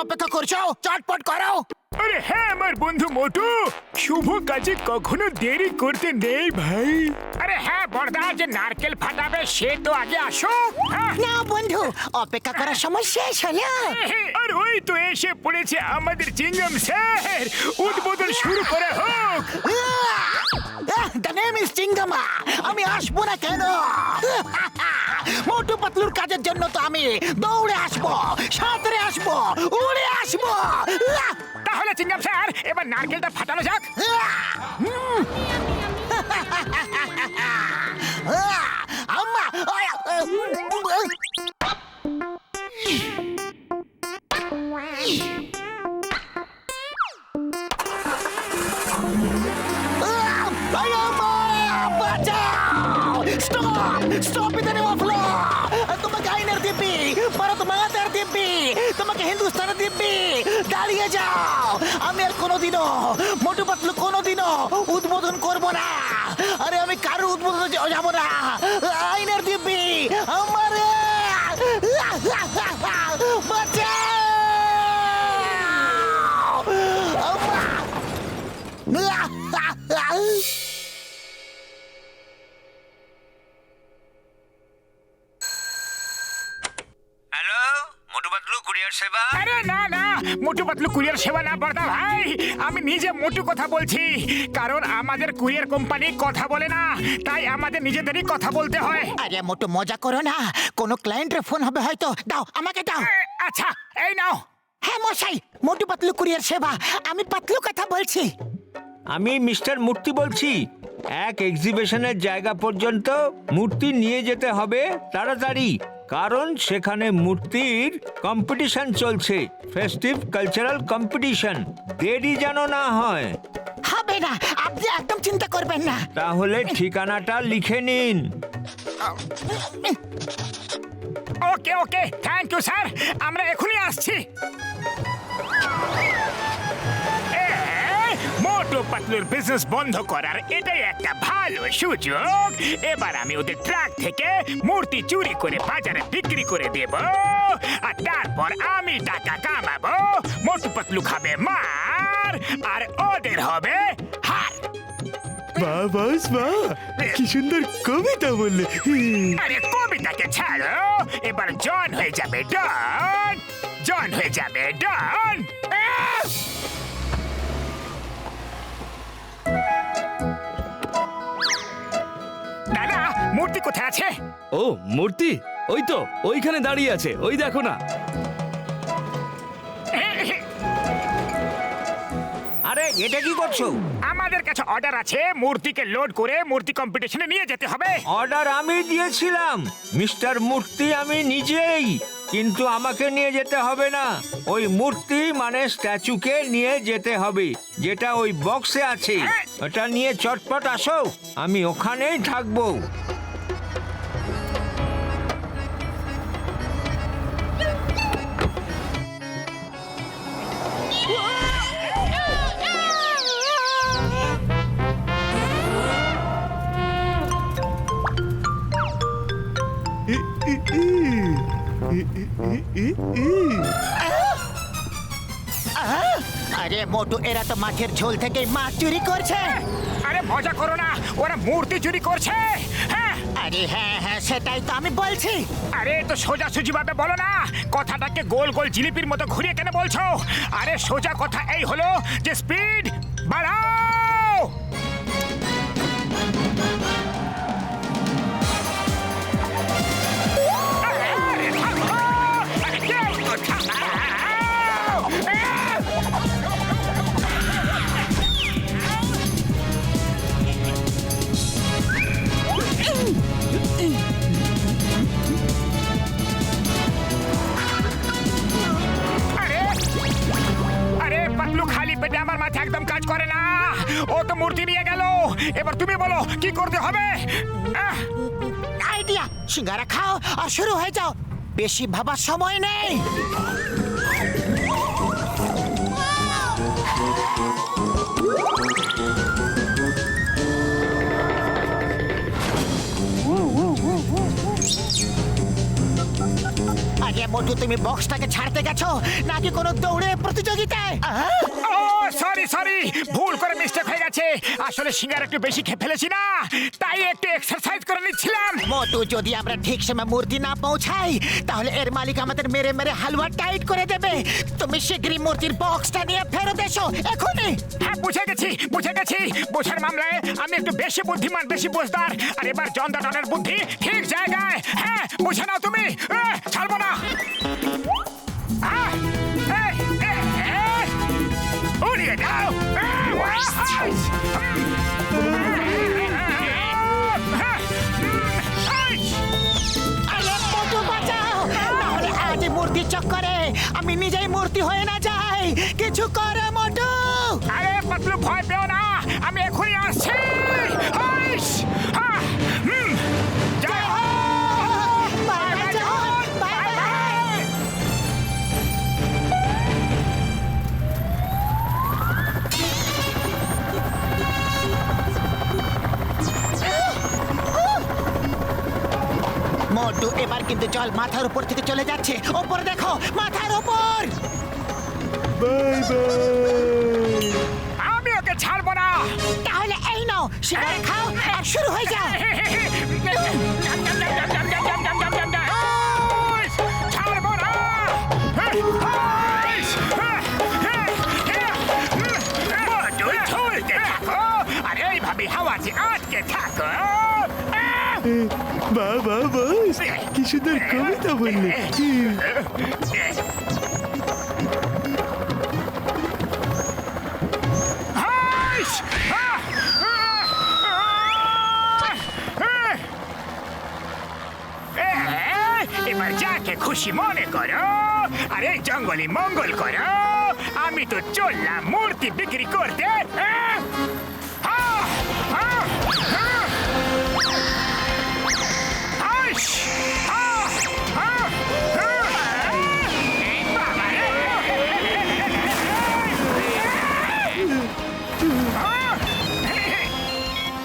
অপেক্ষা করছো? চটপট করো। আরে হ্যাঁ আমার বন্ধু মোটু, শুভ কাজে কখনো দেরি করতে নেই ভাই। আরে হ্যাঁ বড়দা, যে নারকেল ফাটাবে সে তো আগে আসো। হ্যাঁ। না বন্ধু, অপেক্ষা করার সময় শেষ হলো। আর ওই তো এসে পড়েছে আমাদের চিংগাম স্যার, উদ্বোধন শুরু করে হোক। দ্য নেম ইজ চিঙ্গামা। আমি আসবো না কেন? মোটু পাতলুর কাজের জন্য তো আমি দৌড়ে আসবো, সাঁতরে আসবো, উড়ে আসবো। তাহলে চিংগাম স্যার এবার নারকেলটা ফাটানো যাক। আম্মা, Stop it, anyone floor! তোমাকে আইনের দিব্যি, ভারত মাতার দিব্যি, তোমাকে হিন্দুস্তানের দিব্যি, দাঁড়িয়ে যাও। আমি আর কোনোদিনও মোটু পাতলু কোনোদিনও উদ্বোধন করব না। আরে আমি কারোর উদ্বোধনে যাব না। আইনের দিব্যি আমার বাঁচাও। হ্যালো, মোটু পাতলু কুরিয়ার সেবা। আরে না না, মোটু পাতলু কুরিয়ার সেবা না বড়দা ভাই, আমি নিজে মোটু কথা বলছি। কারণ আমাদের কুরিয়ার কোম্পানি কথা বলে না, তাই আমাদের নিজেদেরই কথা বলতে হয়। আরে মোটু মজা করো না, কোনো ক্লায়েন্টের ফোন হবে হয়তো। দাও, আমাকে দাও। আচ্ছা এই নাও। হ্যাঁ মশাই, মোটু পাতলু কুরিয়ার সেবা, আমি পাতলু কথা বলছি। আমি মিস্টার মূর্তি বলছি। এক এক্সিবিশনের জায়গা পর্যন্ত মূর্তি নিয়ে যেতে হবে তাড়াতাড়ি, কারণ সেখানে মূর্তির কম্পিটিশন চলছে, ফেস্টিভ কালচারাল কম্পিটিশন। দেরি যেন না হয়। হবে না, আপনি একদম চিন্তা করবেন না। তাহলে ঠিকানাটা লিখে নিন। ওকে ওকে, থ্যাংক ইউ স্যার, আমরা এখনই আসছি। মোটু পাতলুর বিজনেস বন্ধ করার এটাই একটা ভালো সুযোগ। এবার আমি ওদের ট্রাক থেকে মূর্তি চুরি করে বাজারে বিক্রি করে দেব, আর তারপর আমি টাকা কামাবো। মোটু পাতলু খাবে মার, আর ওদের হবে হার। বাহ বাস বাহ, কি সুন্দর কবিতা বললে। আরে কবিতাকে ছাড়ো, এবার জন হয়ে যাবে ডন, জন হয়ে যাবে ডন। দাদা, মূর্তি কোথায় আছে? ও মূর্তি, ওই তো ওইখানে দাঁড়িয়ে আছে, ওই দেখো না। আরে এটা কি করছো? আমাদের কাছে অর্ডার আছে, মূর্তিকে লোড করে মূর্তি কম্পিটিশনে নিয়ে যেতে হবে। অর্ডার আমি দিয়েছিলাম মিস্টার মূর্তি, আমি নিজেই। কিন্তু আমাকে নিয়ে যেতে হবে না, ওই মূর্তি মানে স্ট্যাচুকে নিয়ে যেতে হবে, যেটা ওই বক্সে আছে। ওটা নিয়ে চটপট আসো, আমি ওখানেই থাকবো। আরে মোটু, এরা তো মাঠের ঝোল থেকে মাছ চুরি করছে। আরে মজা করো না, ওরা মূর্তি চুরি করছে। হ্যাঁ আরে হ্যাঁ হ্যাঁ, সেটাই তো আমি বলছি। আরে তো সোজাসুজি ভাবে বলো না, কথাটাকে গোল গোল জিলিপির মতো ঘুরিয়ে কেন বলছো? আরে সোজা কথা এই হলো যে স্পিড বাড়াও। আরে থামো, আরে কেউ তো থামাও। আরে পাতলু, খালি পেটে আমার মাথা একদম কাজ করে না। ও তো মূর্তি নিয়ে গেল, এবার তুমি বলো কি করতে হবে? আইডিয়া, সিঙ্গারা খাও আর শুরু হয়ে যাও, বেশি ভাবার সময় নেই। আরে মোটু তুমি বক্সটাকে ছাড়তে গেছো নাকি কোনো দৌড়ে প্রতিযোগিতায়? ও সরি ভুল করে মিস্টেক হয়ে গেছে। আসলে সিঙ্গার একটু বেশি খেয়ে ফেলেছি না, তাই একটু এক্সারসাইজ করে নিচ্ছিলাম। মোটু, যদি আমরা ঠিক সময় মূর্তি না পৌঁছাই তাহলে এর মালিক আমাদের মেরে মেরে হালুয়া টাইট করে দেবে। তুমি শীঘ্রই মূর্তির বক্সটা নিয়ে ফেরত এসো এখনই। হ্যাঁ বুঝে গেছি। বোঝার মামলায় আমি একটু বেশি বুদ্ধিমান, বেশি বুঝদার। আর এবার জন্দাটনের বুদ্ধি ঠিক জায়গায়। হ্যাঁ বুঝে নাও তুমি। ছাড়বো না। উড়িয়ে দাও। আরে মোটু বাঁচাও, নাহলে আজ মূর্তির চক্করে আমি নিজেই মূর্তি হয়ে না যাই। কিছু করো মোটু। আরে পাতলু, ভয় পেও না, আমি এখনই আসছি। জয় হো। Bye bye John, bye bye. Motu, এবার কিন্তু জল মাথার উপর থেকে চলে যাচ্ছে। ওপর দেখো, মাথার উপর। Bye bye. আমি ওকে ছাড়বো না। তাহলে এই নাও, সিগারেট খাও আর শুরু হয়ে যাও। ছাড়বো না। ঝুলতে থাকো আর এইভাবে হাওয়াতে আটকে থাকো। বাবা বস, কি সুন্দর কবিতা বললে। এবার যাকে খুশি মনে করো আর এই জঙ্গলে মঙ্গল করো। আমি তো চললাম মূর্তি বিক্রি করতে।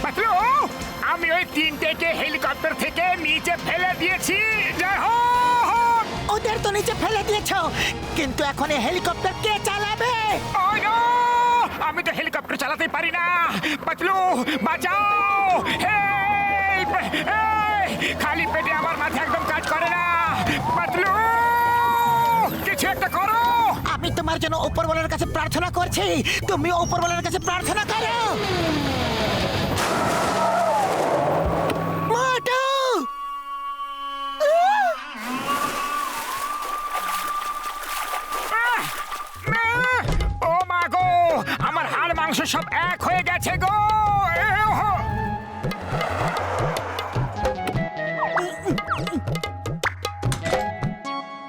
পাতলু, আমি ওই তিনটেকে হেলিকপ্টার থেকে নিচে ফেলে দিয়েছি। জয় হো। ওদের তো নিচে ফেলে দিয়েছো, কিন্তু এখন এই হেলিকপ্টার কে চালাবে? Oh no! আমি তো হেলিকপ্টার চালাতে পারি না। পাতলু বাঁচাও। হেই! খালি পেটে আমার মাথা একদম কাজ করে না। পাতলু, কিছু একটা করো। আমি তোমার জন্য উপরওয়ালার কাছে প্রার্থনা করছি, তুমি উপরওয়ালার কাছে প্রার্থনা করো। মোটু! ও মা গো, আমার হাড় মাংস সব এক হয়ে গেছে গো।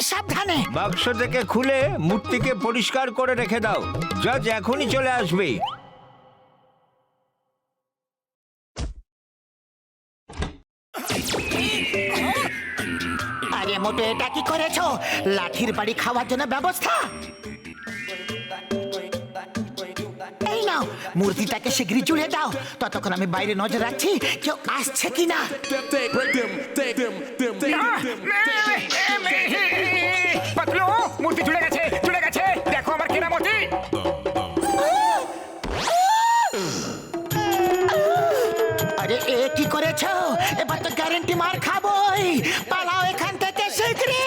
সাবধানে। বাক্স থেকে খুলে মূর্তিকে পরিষ্কার করে রেখে দাও। জজ এখনই চলে আসবে। আরে মোটু, এটা কি করেছো? লাঠির বাড়ি খাওয়ার জন্য ব্যবস্থা। এই নাও, মূর্তিটাকে শীঘ্রই জুড়ে দাও। ততক্ষণ আমি বাইরে নজর রাখছি কেউ আসছে কিনা। পাতলু, মূর্তি জুড়ে গেছে। দেখো আমার কেরামতি। আরে এ কি করেছো? এবার তো গ্যারেন্টি মার খাবোই। পালাও এখান থেকে শীঘ্রই।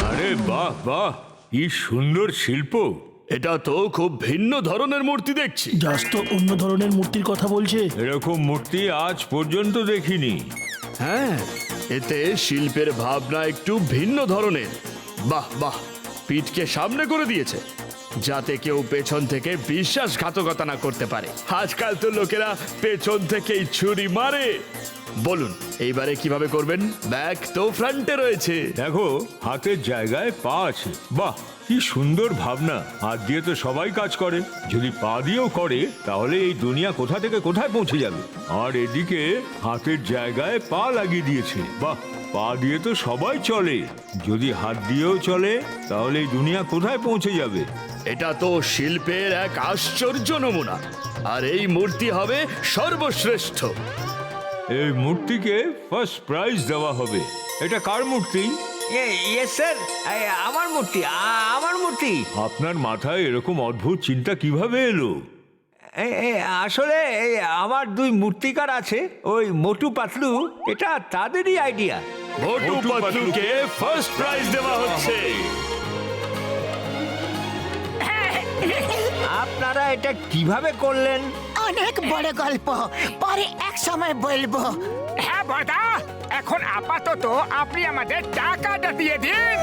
আরে বাহ বাহ, কি সুন্দর শিল্প। এটা তো খুব ভিন্ন ধরনের মূর্তি দেখছি। জাস্ট তো অন্য ধরনের মূর্তির কথা বলছে। এরকম মূর্তি আজ পর্যন্ত দেখিনি। হ্যাঁ, এতে শিল্পের ভাবনা একটু ভিন্ন ধরনের। বাহ বাহ, পিঠকে সামনে করে দিয়েছে যাতে কেউ পেছন থেকে বিশ্বাসঘাতকতা না করতে পারে। আজকাল তো লোকেরা পেছন থেকেই ছুরি মারে। বলুন এইবারে কিভাবে করবেন? ব্যাক তো ফ্রন্টে রয়েছে। দেখো, হাতের জায়গায় পা আছে। বাহ, কি সুন্দর ভাবনা। হাত দিয়ে তো সবাই কাজ করে, যদি পা দিয়েও করে তাহলে এই দুনিয়া কোথা থেকে কোথায় পৌঁছে যাবে। আর এদিকে হাতের জায়গায় পা লাগিয়ে দিয়েছে। বাহ, পা দিয়ে তো সবাই চলে, যদি হাত দিয়েও চলে তাহলে এই দুনিয়া কোথায় পৌঁছে যাবে। এটা তো শিল্পের এক আশ্চর্য নমুনা, আর এই মূর্তি হবে সর্বশ্রেষ্ঠ। এই মূর্তিকে ফার্স্ট প্রাইজ দেওয়া হবে। এটা কার মূর্তি? ইয়েস স্যার, আমার মূর্তি, আমার মূর্তি। আপনার মাথায় এরকম অদ্ভুত চিন্তা কিভাবে এলো? আসলে আমার দুই মূর্তিকার আছে, ওই মোটু পাতলু, এটা তাদেরই আইডিয়া। মোটু পাতলুকে ফার্স্ট প্রাইজ দেওয়া হচ্ছে। আপনারা এটা কিভাবে করলেন? অনেক বড় গল্প, পরে এক সময় বলবো। হ্যাঁ বড়দা, এখন আপাতত আপনি আমাদের টাকাটা দিয়ে দিন।